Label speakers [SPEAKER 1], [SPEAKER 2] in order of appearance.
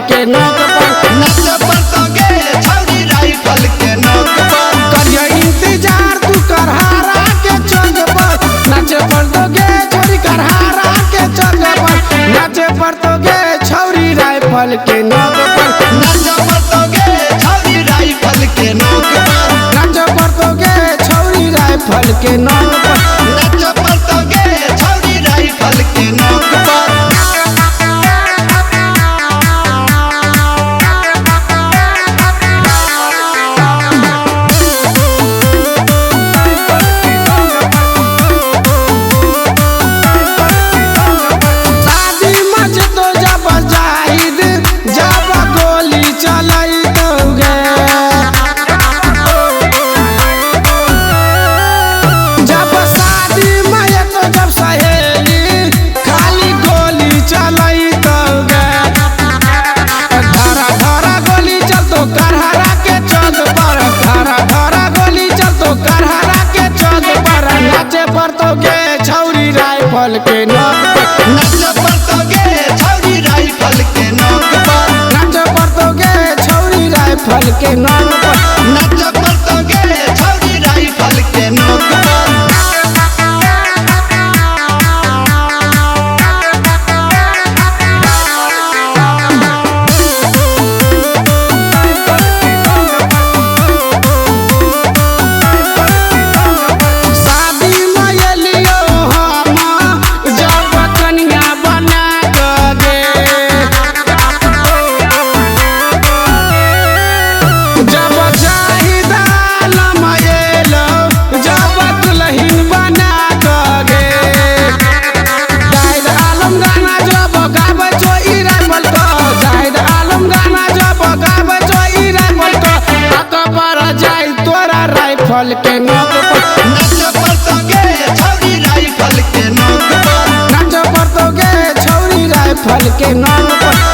[SPEAKER 1] के नोक पर
[SPEAKER 2] नाचे पड़तोगे छौरी राइफल के नोक पर
[SPEAKER 1] करिए इंतजार तू करहारा के चौक पर नाचे पड़तोगे छोरी करहारा के चौक पर नाचे पड़तोगे छौरी राइफल के नोक पर
[SPEAKER 2] नाचे पड़तोगे छौरी राइफल के नोक पर
[SPEAKER 1] नाचे पड़तोगे छौरी राइफल के नोक पर
[SPEAKER 2] नाचे पड़तोगे छौरी राइफल के नोक पर
[SPEAKER 1] पड़तोगे छौरी राइफल के नोक पर
[SPEAKER 2] नाचे पड़तोगे छौरी राइफल के नोक पर
[SPEAKER 1] नाचे पड़तोगे छौरी राइफल के नोक पर
[SPEAKER 2] नाचे पड़तोगे छौरी राइफल के नोक पर
[SPEAKER 1] राइफल के नोक पर
[SPEAKER 2] नाचे पड़तोगे छौरी राइफल के नोक पर
[SPEAKER 1] नाचे पड़तोगे छौरी राइफल के नोक पर